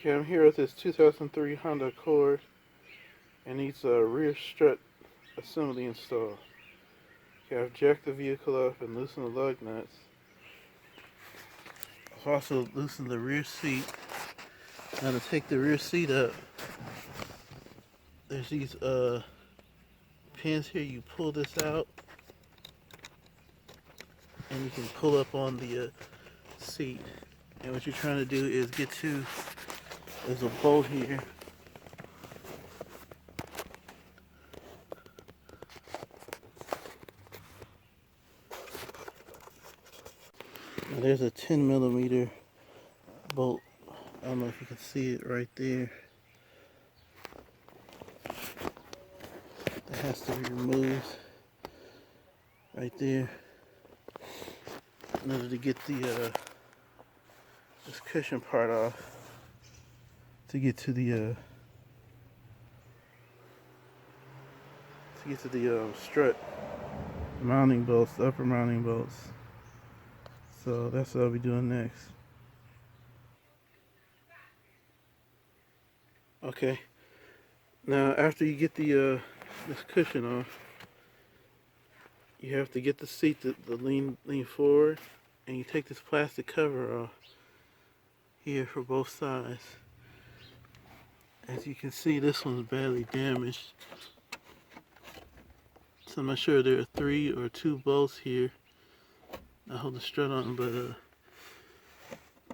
Okay, I'm here with this 2003 Honda Accord and needs a rear strut assembly installed. Okay, I've jacked the vehicle up and loosened the lug nuts. I've also loosened the rear seat. Now to take the rear seat up, there's these pins here. You pull this out and you can pull up on the seat. And what you're trying to do is get to, there's a bolt here. Now there's a 10mm bolt. I don't know if you can see it right there. That has to be removed right there in order to get the this cushion part off, to get to the strut mounting bolts, the upper mounting bolts. So that's what I'll be doing next. Okay, now after you get the this cushion off, you have to get the seat to lean forward, and you take this plastic cover off here for both sides. As you can see, this one's badly damaged. So I'm not sure there are 3 or 2 bolts here. I hold the strut on, but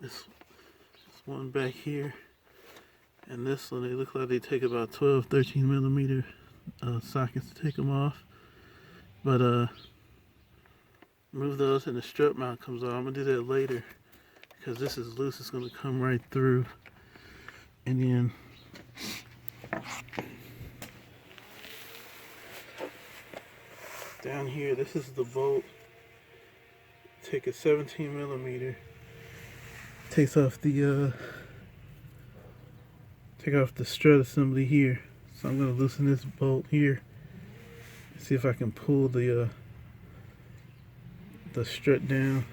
this one back here and this one, they look like they take about 12, 13mm sockets to take them off. But move those and the strut mount comes off. I'm gonna do that later because this is loose. It's gonna come right through. And then down here, this is the bolt. Take a 17mm. Takes off the take off the strut assembly here. So I'm gonna loosen this bolt here. See if I can pull the strut down.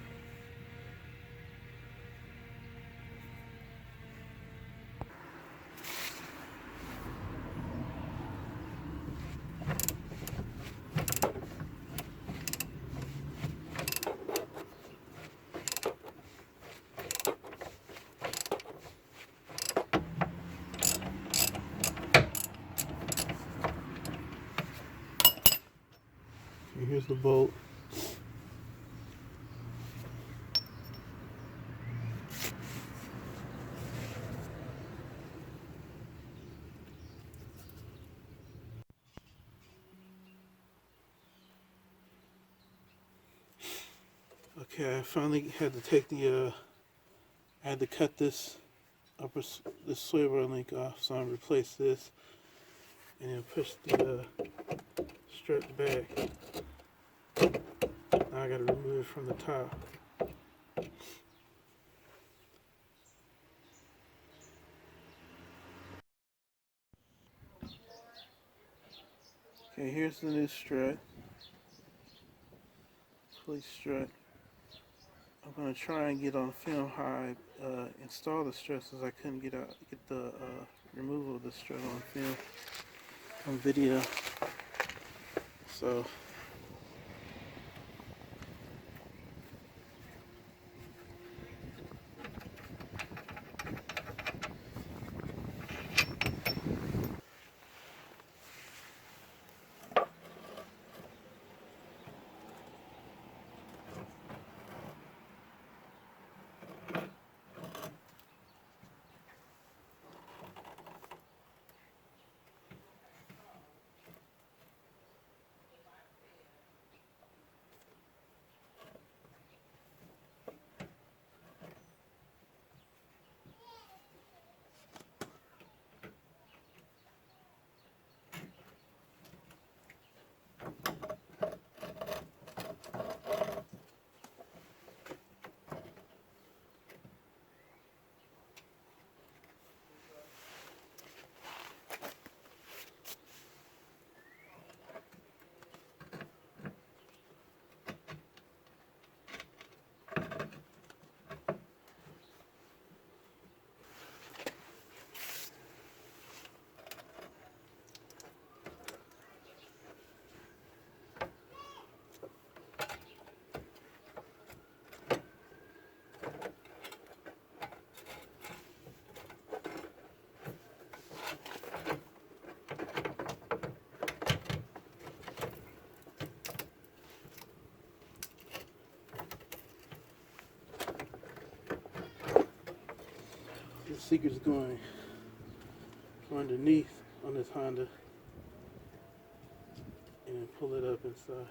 Here's the bolt. Okay, I finally had to take the I had to cut this swivel link off, so I replaced this and then push the strut back. Now I gotta remove it from the top. Okay, here's the new strut. Police strut. I'm gonna try and get on film how I install the strut, since I couldn't get the removal of the strut on film, on video. So the secret's going from underneath on this Honda and then pull it up inside.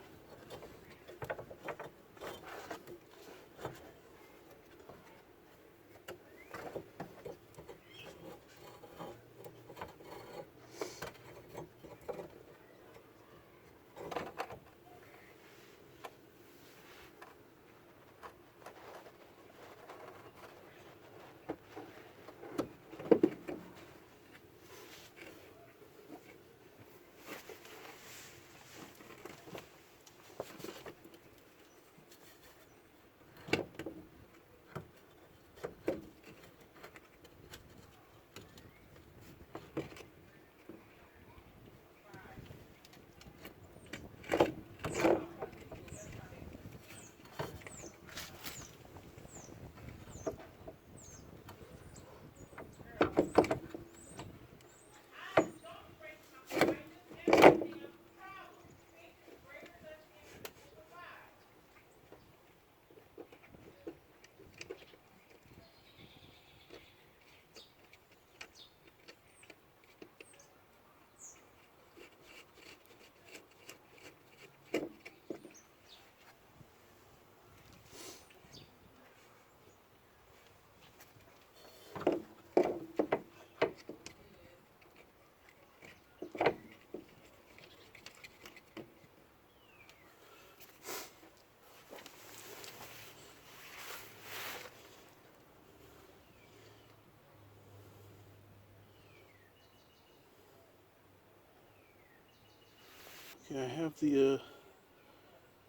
Okay, I have the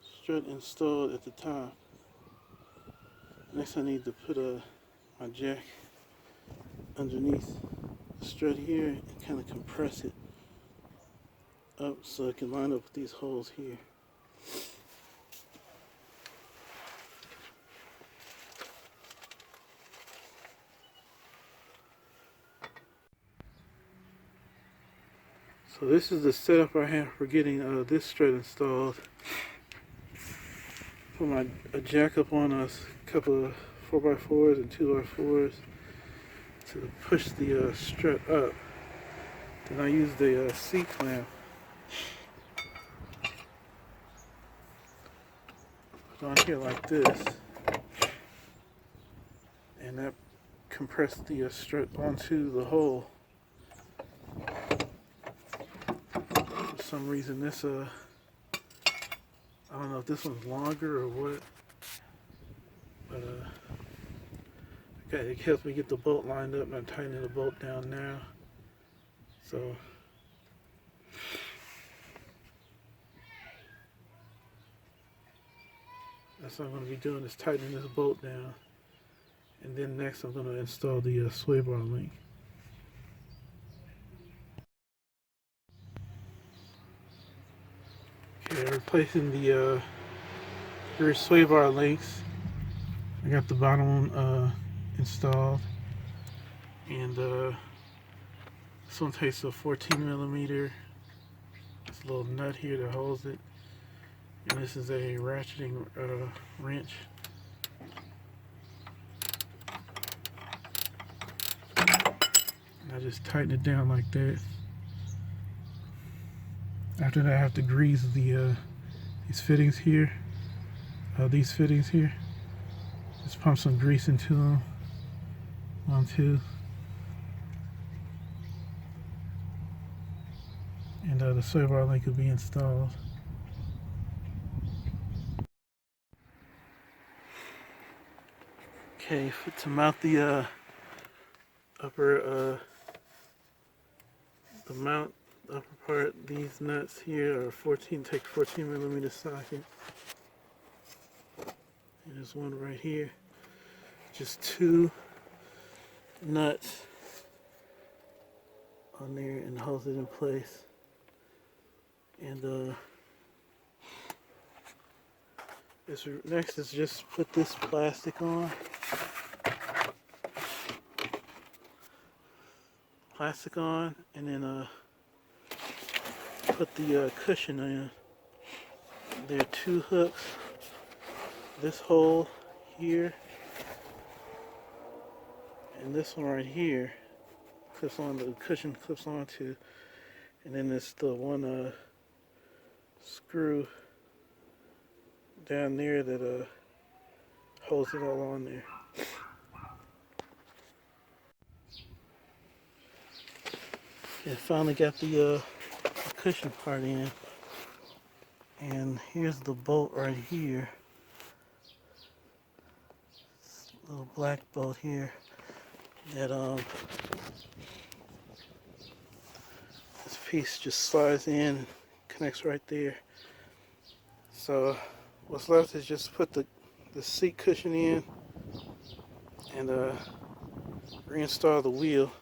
strut installed at the top. Next I need to put my jack underneath the strut here and kind of compress it up so it can line up with these holes here. So this is the setup I have for getting this strut installed. Put my jack up on a couple of 4x4s and 2x4s to push the strut up. Then I use the C-clamp. Put on here like this, and that compressed the strut onto the hole. For some reason this I don't know if this one's longer or what, but okay, it helps me get the bolt lined up, and I'm tightening the bolt down now. So that's what I'm going to be doing, is tightening this bolt down, and then next I'm going to install the sway bar link. Okay, replacing the rear sway bar links. I got the bottom one installed, and this one takes a 14mm. This little nut here that holds it, and this is a ratcheting wrench. And I just tighten it down like that. After that, I have to grease the these fittings here. Just pump some grease into them. 1, 2. And the sway bar link will be installed. Okay, to mount the upper upper part, these nuts here are 14mm socket. And there's one right here. Just 2 nuts on there and holds it in place. And next is just put this plastic on. And then put the cushion in. There are 2 hooks. This hole here And this one right here clips on, the cushion clips onto, and then there's the one screw down there that holds it all on there. Okay, finally got the cushion part in, and here's the bolt right here. Little black bolt here that this piece just slides in, connects right there. So what's left is just put the seat cushion in and reinstall the wheel.